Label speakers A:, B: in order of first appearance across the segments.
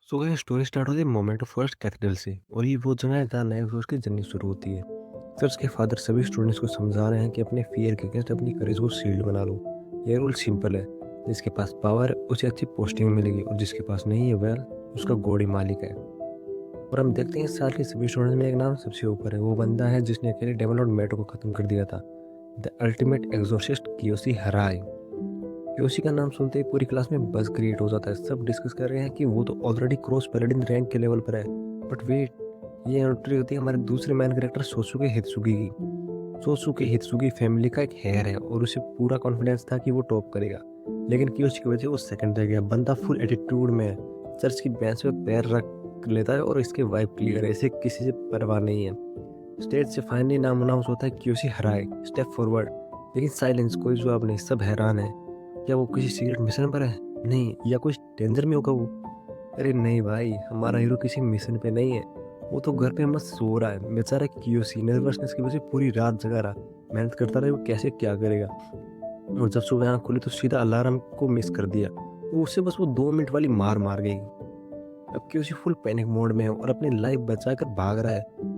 A: So guys story start होती है moment of first cathedral से और ये वो जगह है जहाँ नए सोच की जर्नी शुरू होती है। चर्च के फादर सभी स्टूडेंट्स को समझा रहे हैं कि अपने फियर के अगेंस्ट अपनी करेज को शील्ड बना लो। ये रूल सिंपल है, जिसके पास पावर है उसे अच्छी पोस्टिंग मिलेगी और जिसके पास नहीं है वह उसका गॉड ही मालिक है। और हम देखते हैं इस साल के सभी स्टूडेंट्स में एक नाम सबसे ऊपर है, वो बंदा है जिसने अकेले डेमन लॉर्ड मैटो को खत्म कर दिया था। द अल्टीमेट एग्जॉर्सिस्ट कियोशी हराई। योशी का नाम सुनते ही पूरी क्लास में बज़ क्रिएट हो जाता है। सब डिस्कस कर रहे हैं कि वो तो ऑलरेडी क्रॉस पैलेडिन रैंक के लेवल पर है। बट वेट, ये एंट्री होती है हमारे दूसरे मैन कैरेक्टर सोसुके हित्सुगी की। सोसुके हित्सुगी फैमिली का एक हेयर है और उसे पूरा कॉन्फिडेंस था कि वो टॉप करेगा, लेकिन कियोशी की वजह से वो सेकंड रह गया। बंदा फुल एटीट्यूड में है, चर्च की बेंच पे पैर रख लेता है और इसके वाइब क्लियर है, इसे किसी से परवाह नहीं है। स्टेज से फाइनली नाम अनाउंस होता है, कियोशी हराए स्टेप फॉरवर्ड। लेकिन साइलेंस, कोई जवाब नहीं, सब हैरान है। क्या वो किसी सीक्रेट मिशन पर है? नहीं, या कुछ डेंजर में होगा वो? अरे नहीं भाई, हमारा हीरो किसी मिशन पे नहीं है, वो तो घर पे मस्त सो रहा है। बेचारा कियोशी नर्वसनेस की वजह से पूरी रात जगा रहा, मेहनत करता रहा, वो कैसे क्या करेगा। और जब सुबह आँख खुली तो सीधा अलार्म को मिस कर दिया। वो उससे बस वो 2 मिनट वाली मार मार गई। अब कियोशी फुल पैनिक मोड में है और अपनी लाइफ बचाकर भाग रहा है।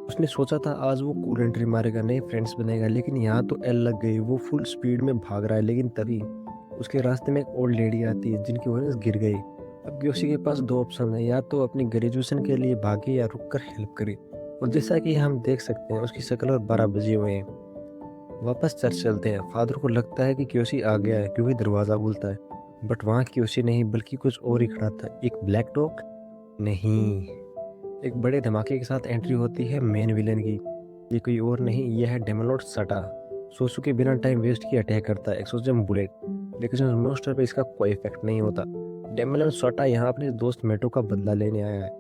A: उसने सोचा था आज वो कूल एंट्री मारेगा, नए फ्रेंड्स बनेगा, लेकिन यहाँ तो एल लग गई। वो फुल स्पीड में भाग रहा है, लेकिन तभी उसके रास्ते में एक ओल्ड लेडी आती है जिनकी वजह से गिर गई। अब कियोशी के पास दो ऑप्शन है, या तो अपनी ग्रेजुएशन के लिए भागे या रुक कर हेल्प करे। और जैसा कि हम देख सकते हैं उसकी शक्ल और 12 बजे हुए हैं। वापस चर्च चलते हैं। फादर को लगता है कि कियोशी आ गया है क्योंकि दरवाज़ा खुलता है, बट वहाँ कियोशी नहीं बल्कि कुछ और ही खड़ा था। एक ब्लैक डॉग नहीं, एक बड़े धमाके के साथ एंट्री होती है मेन विलेन की। ये कोई और नहीं, यह है डेमन लॉर्ड सटा। सोसु के बिना टाइम वेस्ट किए अटैक करता है एक्सोजम बुलेट, लेकिन उस मोस्टर पे इसका कोई इफेक्ट नहीं होता। डेमन लॉर्ड सटा यहाँ अपने दोस्त मेटो का बदला लेने आया है,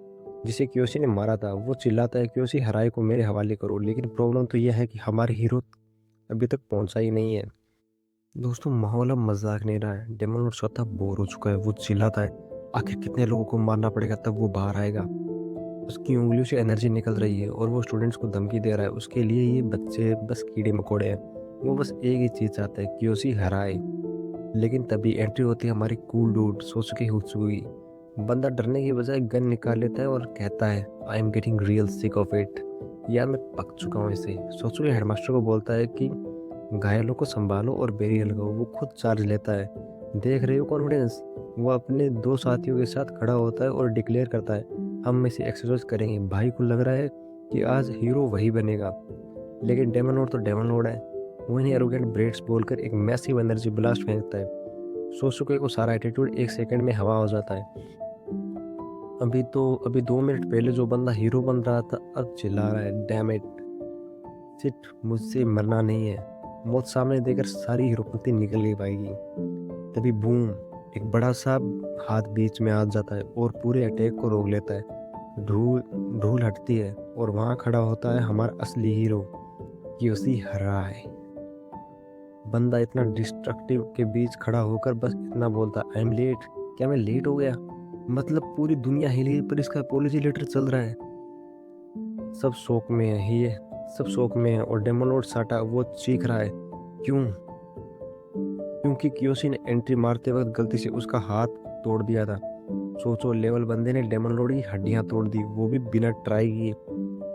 A: जिसे कियोशी ने मारा था। वो चिल्लाता है कियोशी हराई को मेरे हवाले करो, लेकिन प्रॉब्लम तो यह है कि हमारे हीरो अभी तक पहुंचा ही नहीं है। दोस्तों, माहौल अब मजाक नहीं रहा है। डेमन लॉर्ड सटा बोर हो चुका है, वो चिल्लाता है आखिर कितने लोगों को मारना पड़ेगा तब वो बाहर आएगा। उसकी उंगलियों से एनर्जी निकल रही है और वो स्टूडेंट्स को धमकी दे रहा है। उसके लिए ये बच्चे बस कीड़े मकोड़े हैं। वो बस एक ही चीज़ चाहता है, कियोशी हराए। लेकिन तभी एंट्री होती है हमारी कूल डूड सोसुके हुत्सुगी। बंदा डरने की बजाय गन निकाल लेता है और कहता है I am getting real sick of it. यार मैं पक चुका हूँ इसे। सोसुके हेडमास्टर को बोलता है कि घायलों को संभालो और बैरियर लगाओ। वो खुद चार्ज लेता है। देख रहे हो कॉन्फिडेंस? वो अपने दो साथियों के साथ खड़ा होता है और डिक्लेयर करता है हम इसे एक्सरसाइज करेंगे। भाई को लग रहा है कि आज हीरो वही बनेगा, लेकिन डेमन लॉर्ड तो डेमन लॉर्ड है। वो इन्हें एरोगेंट ब्रेड्स बोलकर एक मैसिव एनर्जी ब्लास्ट फेंकता है। सोसुके को सारा एटीट्यूड एक सेकंड में हवा हो जाता है। अभी 2 मिनट पहले जो बंदा हीरो बन रहा था अब चिल्ला रहा है डैम इट, सिट मुझसे मरना नहीं है। मौत सामने देकर सारी हीरोपंती निकल गई पाएगी। तभी बूम, एक बड़ा सा हाथ बीच में आ जाता है और पूरे अटैक को रोक लेता है। धूल धूल हटती है और वहाँ खड़ा होता है हमारा असली हीरो कियोशी हराए। बंदा इतना डिस्ट्रक्टिव के बीच खड़ा होकर बस इतना बोलता आई एम लेट। क्या मैं लेट हो गया? मतलब पूरी दुनिया हिल गई पर इसका अपॉलॉजी लेटर चल रहा है। सब शौक में है, ये सब शौक में है। और डेमन लॉर्ड साटा वो चीख रहा है क्यों? क्योंकि कियोशी ने एंट्री मारते वक्त गलती से उसका हाथ तोड़ दिया था। सोचो, लेवल बंदे ने डेमन लॉर्ड की हड्डियां तोड़ दी, वो भी बिना ट्राई किए।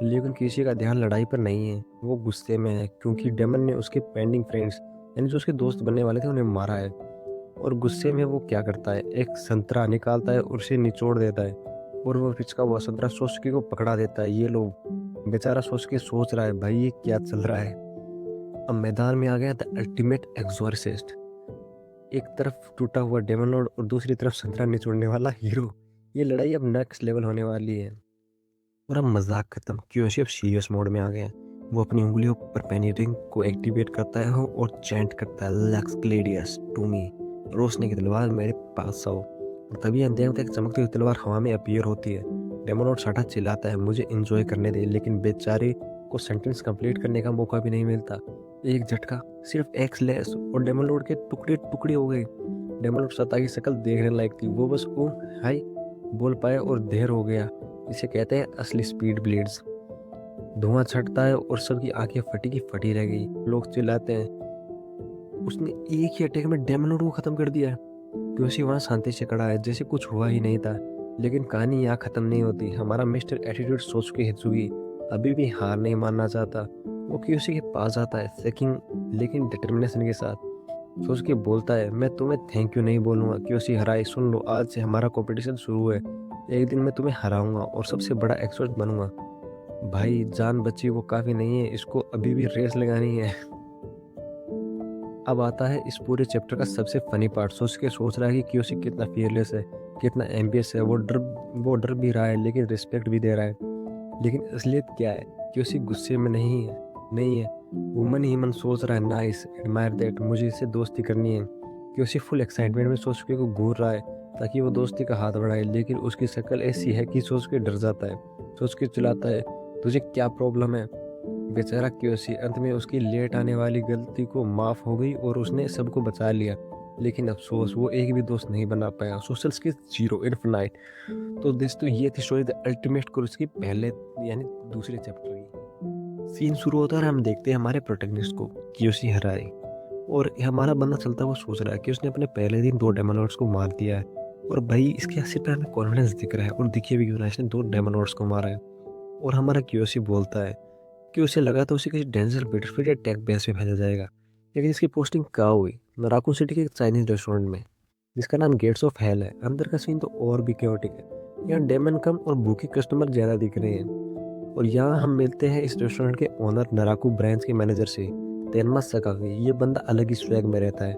A: लेकिन किसी का ध्यान लड़ाई पर नहीं है, वो गुस्से में है क्योंकि डेमन ने उसके पेंडिंग फ्रेंड्स यानी जो उसके दोस्त बनने वाले थे उन्हें मारा है। और गुस्से में वो क्या करता है, एक संतरा निकालता है और उसे निचोड़ देता है और वो पिचका हुआ संतरा सोसुके को पकड़ा देता है। ये लो। बेचारा सोसुके सोच रहा है भाई ये क्या चल रहा है। अब मैदान में आ गया द अल्टीमेट एक्सोर्सिस्ट। एक तरफ टूटा हुआ डेमन लॉर्ड और दूसरी तरफ संतरा निचोड़ने वाला हीरो। ये लड़ाई अब नेक्स्ट लेवल होने वाली है। और अब मजाक खत्म, कियोशी अब सीरियस मोड में आ गया है। वो अपनी उंगलियों पर पेनी रिंग को एक्टिवेट करता है और चैंट करता है लेक्स ग्लेडियस टू मी, रोशनी की तलवार मेरे पास आओ। और तभी हम देखते हैं एक चमकती हुई तलवार हवा में अपीयर होती है। डेमन लॉर्ड साटा चिल्लाता है मुझे एंजॉय करने दे, लेकिन बेचारे को सेंटेंस कंप्लीट करने का मौका भी नहीं मिलता। एक झटका, सिर्फ एक स्लैश और डेमन लॉर्ड के टुकड़े टुकड़े हो गए। डेमन लॉर्ड सता की शक्ल देखने लायक थी, वो बस ओ हाय बोल पाया और देर हो गया। इसे कहते हैं असली स्पीड ब्लेड्स। धुआं छटता है और सबकी आंखें फटी की फटी रह गई। लोग चिल्लाते हैं उसने एक ही अटैक में डेमन लॉर्ड को खत्म कर दिया है। क्योंकि वहां शांति से खड़ा है जैसे कुछ हुआ ही नहीं था। लेकिन कहानी यहाँ ख़त्म नहीं होती। हमारा मिस्टर एटीट्यूड सोच के हिचुगी अभी भी हार नहीं मानना चाहता। वो कियोशी के पास आता है सेकिंग लेकिन डिटर्मिनेशन के साथ। सोच के बोलता है, मैं तुम्हें थैंक यू नहीं बोलूँगा कियोशी हराई, सुन लो आज से हमारा कंपटीशन शुरू है। एक दिन मैं तुम्हें हराऊंगा और सबसे बड़ा एक्सपर्ट बनूंगा। भाई जान बची वो काफ़ी नहीं है, इसको अभी भी रेस लगानी है। अब आता है इस पूरे चैप्टर का सबसे फनी पार्ट। सोच रहा है कि कियोशी कितना फियरलेस है, कितना एम्बियस है। वो डर भी रहा है लेकिन रिस्पेक्ट भी दे रहा है। लेकिन असलियत क्या है? कियोशी गुस्से में नहीं है। वो मन ही मन सोच रहा है, नाइस, एडमायर दैट, मुझे इससे दोस्ती करनी है। कियोशी फुल एक्साइटमेंट में सोच को घूर रहा है ताकि वो दोस्ती का हाथ बढ़ाए, लेकिन उसकी शक्ल ऐसी है कि सोच के डर जाता है। सोच के चिल्लाता है, तुझे क्या प्रॉब्लम है? बेचारा कियोशी, अंत में उसकी लेट आने वाली गलती को माफ़ हो गई और उसने सबको बचा लिया। लेकिन अफसोस वो एक भी दोस्त नहीं बना पाया। Social skills zero, infinite. तो ये थी स्टोरी द अल्टीमेट कोर्स की पहले यानी दूसरे चैप्टर की। सीन शुरू होता है और हम देखते हैं हमारे प्रोटैगनिस्ट को, कियोशी हराई। और हमारा बंदा चलता हुआ सोच रहा है कि उसने अपने पहले दिन 2 डेमन लॉर्ड्स को मार दिया है। और भाई इसके अस्सी पे हमें कॉन्फिडेंस दिख रहा है और दिखे भी क्यों ना, इसने 2 डेमन लॉर्ड्स को मारा है। और हमारा कियोशी बोलता है कि उसे लगा था उसे किसी डेंजर बैटलफील्ड या टेक बेस पे भेजा जाएगा, लेकिन इसकी पोस्टिंग कहाँ हुई? नाराकू सिटी के एक चाइनीज रेस्टोरेंट में जिसका नाम गेट्स ऑफ हेल है। अंदर का सीन तो और भी क्योटिक है। यहाँ डेमन कम और भूखे कस्टमर ज़्यादा दिख रहे हैं। और यहाँ हम मिलते हैं इस रेस्टोरेंट के ओनर नाराकू ब्रांच के मैनेजर से, तेनमा सकागी। ये बंदा अलग ही स्वैग में रहता है।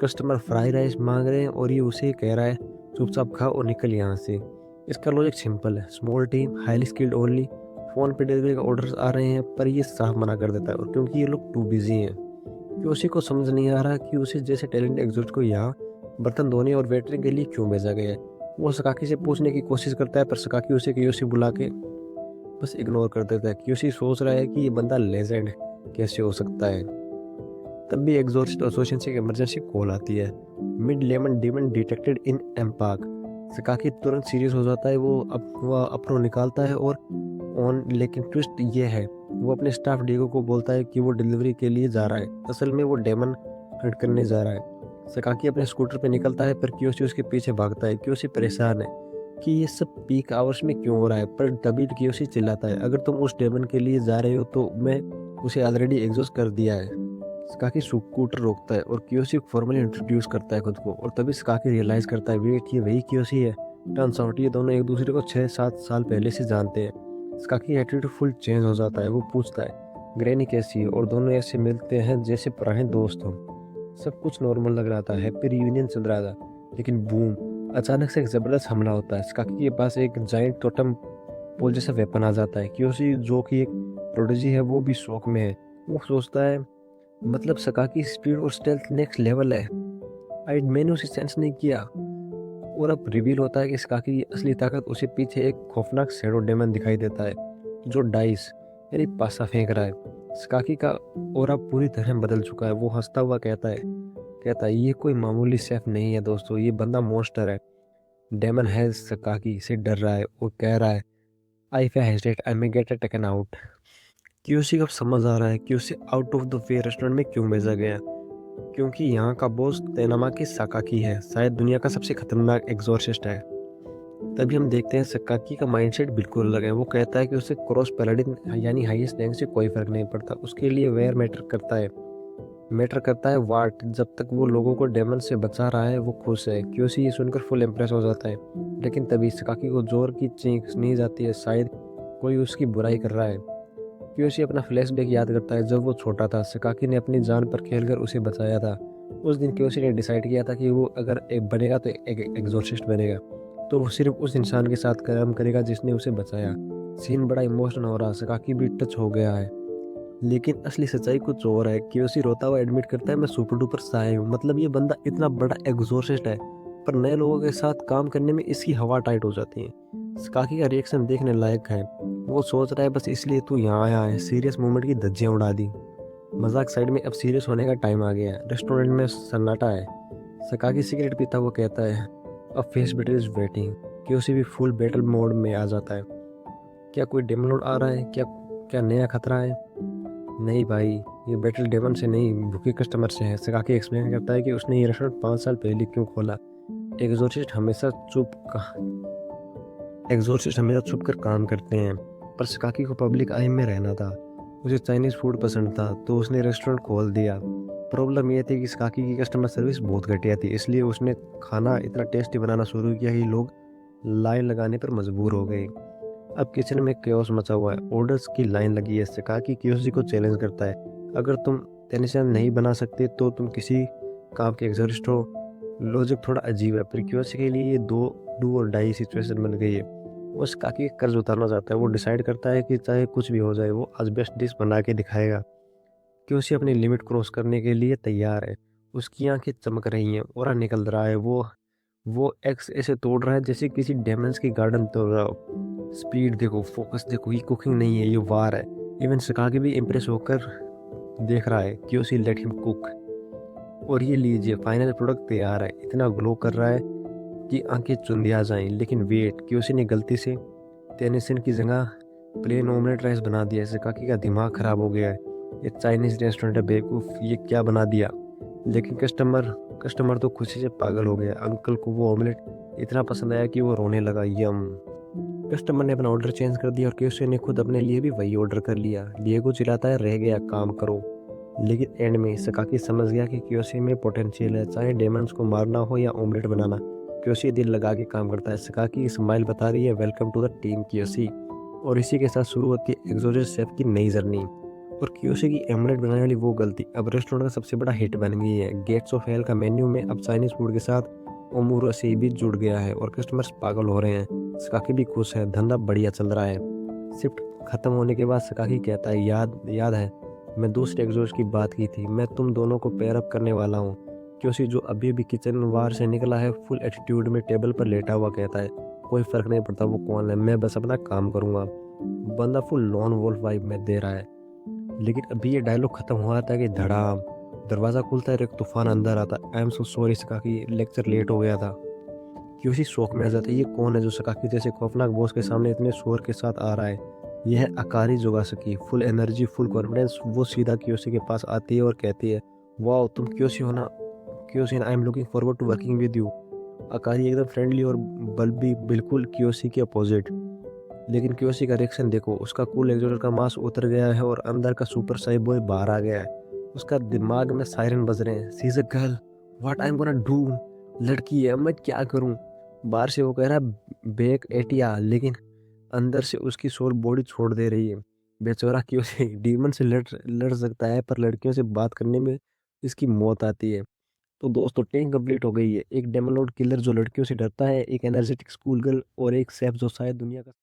A: कस्टमर फ्राई राइस मांग रहे हैं और ये उसे कह रहा है, चुपचाप खा और निकल यहाँ से। इसका लॉजिक सिंपल है, small team, highly skilled only. Phone पे डिलीवरी का ऑर्डर्स आ रहे हैं पर ये साफ मना कर देता है, और क्योंकि ये लोग टू बिजी हैं। कियोशी को समझ नहीं आ रहा कि उसे जैसे टैलेंट एग्जॉस्ट को यहाँ बर्तन धोने और वेटरिंग के लिए क्यों भेजा गया है। वो सकाकी से पूछने की कोशिश करता है पर सकाकी उसे कियोशी बुला के बस इग्नोर कर देता है। कियोशी सोच रहा है कि ये बंदा लेजेंड कैसे हो सकता है। तब भी एग्जॉस्ट एसोसिएशन से इमरजेंसी कॉल आती है। Mid lemon demon detected in एम्पाक। सकाकी तुरंत सीरियस हो जाता है। वो अप्रो निकालता है और ऑन, लेकिन ट्विस्ट ये है वो अपने स्टाफ डीगो को बोलता है कि वो डिलीवरी के लिए जा रहा है। असल में वो डेमन हंट करने जा रहा है। सकाकी अपने स्कूटर पे निकलता है पर कियोशी उसके पीछे भागता है। कियोशी परेशान है कि ये सब पीक आवर्स में क्यों हो रहा है, पर तभी कियोशी चिल्लाता है, अगर तुम उस डेमन के लिए जा रहे हो तो मैं उसे ऑलरेडी एग्जॉस्ट कर दिया है। सकाकी स्कूटर रोकता है और कियोशी फॉर्मली इंट्रोड्यूस करता है खुद को, और तभी सकाकी रियलाइज करता है, वेट, ये वही कियोशी है। टर्न्स आउट ये दोनों एक दूसरे को 6-7 साल पहले से जानते हैं। सकाकी एटीट्यूड फुल चेंज हो जाता है। वो पूछता है, ग्रैनी कैसी है, और दोनों ऐसे मिलते हैं जैसे पुराने दोस्त हों। सब कुछ नॉर्मल लग रहा था, हैप्पी रियूनियन चल रहा था, लेकिन बूम, अचानक से एक जबरदस्त हमला होता है। सकाकी के पास एक जाइंट टोटम पोल जैसा वेपन आ जाता है। कियोशी जो कि एक प्रोडिजी है वो भी शौक में है। वो सोचता है, मतलब सकाकी स्पीड और स्टेल्थ नेक्स्ट लेवल है। मैंने उसे सेंस नहीं किया। और अब रिवील होता है कि सकाकी की असली ताकत उसे पीछे एक खौफनाक शैडो डेमन दिखाई देता है जो डाइस यानी पासा फेंक रहा है। सकाकी का ऑरा पूरी तरह बदल चुका है। वो हंसता हुआ कहता है ये कोई मामूली शेफ नहीं है दोस्तों, ये बंदा मॉन्स्टर है। डेमन है सकाकी से डर रहा है और कह रहा है, I hesitate, I may get taken out. Kiyoshi को अब समझ आ रहा है कि उसे out of the way restaurant में क्यों भेजा गया, क्योंकि यहाँ का बॉस तेनामाकी सकाकी है, शायद दुनिया का सबसे खतरनाक एग्जॉर्सिस्ट है। तभी हम देखते हैं सकाकी का माइंडसेट बिल्कुल अलग है। वो कहता है कि उसे क्रॉस पैलाडिन यानी हाईएस्ट रैंक से कोई फर्क नहीं पड़ता, उसके लिए वेयर मैटर करता है वाट। जब तक वो लोगों को डेमन से बचा रहा है वो खुश है। कियोशी ये सुनकर फुल इम्प्रेस हो जाता है, लेकिन तभी सकाकी को जोर की चीख नहीं जाती है, शायद कोई उसकी बुराई कर रहा है। कियोशी अपना फ्लैशबैक याद करता है जब वो छोटा था, सकाकी ने अपनी जान पर खेलकर उसे बचाया था। उस दिन कियोशी ने डिसाइड किया था कि वो अगर एक बनेगा तो एक एग्जॉर्सिस्ट बनेगा, तो वो सिर्फ उस इंसान के साथ काम करेगा जिसने उसे बचाया। सीन बड़ा इमोशनल हो रहा, सकाकी भी टच हो गया है। लेकिन असली सच्चाई कुछ और है। कियोशी रोता हुआ एडमिट करता है, मैं सुपर डुपर साय हूँ, मतलब ये बंदा इतना बड़ा एग्जॉर्सिस्ट है पर नए लोगों के साथ काम करने में इसकी हवा टाइट हो जाती है। सकाकी का रिएक्शन देखने लायक है। वो सोच रहा है बस इसलिए तू यहाँ आया है। सीरियस मोमेंट की धज्जियाँ उड़ा दी। मजाक साइड में, अब सीरियस होने का टाइम आ गया है। रेस्टोरेंट में सन्नाटा है। सकाकी सिगरेट पीता हुआ कहता है, अब face battle is waiting. Kiyoshi भी फुल बैटल मोड में आ जाता है। क्या कोई डेमन लॉर्ड आ रहा है? क्या नया खतरा है? नहीं भाई, ये बैटल डेमन से नहीं, भूखे कस्टमर से है। सकाकी एक्सप्लेन करता है कि उसने ये रेस्टोरेंट 5 साल पहले क्यों खोला। एग्जॉर्सिस्ट हमेशा एग्ज़ॉस्ट हमेशा छुपकर काम करते हैं, पर शिकाकी को पब्लिक आई में रहना था। उसे चाइनीज़ फूड पसंद था, तो उसने रेस्टोरेंट खोल दिया। प्रॉब्लम ये थी कि शिकाकी की कस्टमर सर्विस बहुत घटिया थी, इसलिए उसने खाना इतना टेस्टी बनाना शुरू किया कि लोग लाइन लगाने पर मजबूर हो गए। अब किचन में केओस मचा हुआ है, ऑर्डर्स की लाइन लगी है। शिकाकी कियोशी को चैलेंज करता है, अगर तुम टेंशन नहीं बना सकते तो तुम किसी काम के एग्जॉस्ट हो। लॉजिक थोड़ा अजीब है, पर कियोशी के लिए ये दो डू और डाई सिचुएशन बन गई है। वो शिकाकी का कर्ज उतारना चाहता है। वो डिसाइड करता है कि चाहे कुछ भी हो जाए, वो आज बेस्ट डिश बना के दिखाएगा। कियोशी अपनी लिमिट क्रॉस करने के लिए तैयार है। उसकी आंखें चमक रही हैं, ऑरा निकल रहा है। वो एक्स ऐसे तोड़ रहा है जैसे किसी डेमंस की गार्डन तोड़ रहा हो। स्पीड देखो, फोकस देखो, ये कुकिंग नहीं है, ये वार है। इवन शिकागी भी इम्प्रेस होकर देख रहा है। क्योसी लेट हिम कुक। और ये लीजिए, फाइनल प्रोडक्ट तैयार है। इतना ग्लो कर रहा है कि आंखें चुंधिया जाएं। लेकिन वेट, क्योसी ने गलती से टेनिसन की जगह प्लेन ऑमलेट राइस बना दिया। शिकागी का दिमाग खराब हो गया है। ये चाइनीज रेस्टोरेंट है बेवकूफ़, ये क्या बना दिया। लेकिन कस्टमर कस्टमर तो खुशी से पागल हो गया। अंकल को वो ऑमलेट इतना पसंद आया कि वो रोने लगा। यम। कस्टमर ने अपना ऑर्डर चेंज कर दिया और केएफसी ने खुद अपने लिए भी वही ऑर्डर कर लिया। डिएगो चिल्लाता है, रह गया, काम करो। लेकिन एंड में सकाकी समझ गया कि केओसी में पोटेंशियल है, चाहे डेमंस को मारना हो या ऑमलेट बनाना। केओसी दिल लगा के काम करता है। सकाकी की स्माइल बता रही है, वेलकम टू द टीम केओसी। और इसी के साथ शुरू होती है एक्सोटिक शेफ की नई जर्नी। और कियोशी की ऑमलेट बनाने वाली वो गलती अब रेस्टोरेंट का सबसे बड़ा हिट बन गई है। गेट्स ऑफ हेल का मेन्यू में अब चाइनीज फूड के साथ ओमुरो से भी जुड़ गया है और कस्टमर्स पागल हो रहे हैं। सकाकी भी खुश है, धंधा बढ़िया चल रहा है। शिफ्ट खत्म होने के बाद सकाकी कहता है, याद याद है मैं दूसरे एग्जॉस्ट की बात की थी, मैं तुम दोनों को पेयर अप करने वाला हूँ। क्योंकि जो अभी अभी किचन वार से निकला है, फुल एटीट्यूड में टेबल पर लेटा हुआ कहता है, कोई फर्क नहीं पड़ता वो कौन है, मैं बस अपना काम करूँगा। बंदा फुल लॉन वोल्फ वाइब में दे रहा है। लेकिन अभी ये डायलॉग खत्म हुआ था कि धड़ाम, दरवाज़ा खुलता है और एक तूफान अंदर आता है। I am so sorry Sakaki, lecture late हो गया था। क्योंकि शौक में आ जाता है, ये कौन है जो सकाकी जैसे खौफनाक बॉस के सामने इतने शोर के साथ आ रहा है। यह है अकारी जोगासकी, फुल एनर्जी, फुल कॉन्फिडेंस। वो सीधा क्योसी के पास आती है और कहती है, वाओ तुम क्योसी हो ना। Kyoshi, I am looking forward to working with you. Akari एकदम फ्रेंडली और बल्बी, बिल्कुल क्योसी के अपोजिट। लेकिन क्योसी का रिएक्शन देखो, उसका कूल एग्जॉस्ट का मास्क उतर गया है और अंदर का सुपर साई बॉय बाहर आ गया है। उसका दिमाग में सायरन बज रहे हैं, she is a girl, what I am gonna do. लड़की है, मैं क्या करूं। बाहर से वो कह रहा है बेक एटिया, लेकिन अंदर से उसकी सोल बॉडी छोड़ दे रही है। बेचारा क्योसी डीमन से लड़ सकता है, पर लड़कियों से बात करने में इसकी मौत आती है। तो दोस्तों, टीम कंप्लीट हो गई है। एक डेमोलॉर्ड किलर जो लड़कियों से डरता है, एक एनर्जेटिक स्कूल गर्ल और एक सेफ जो शायद दुनिया का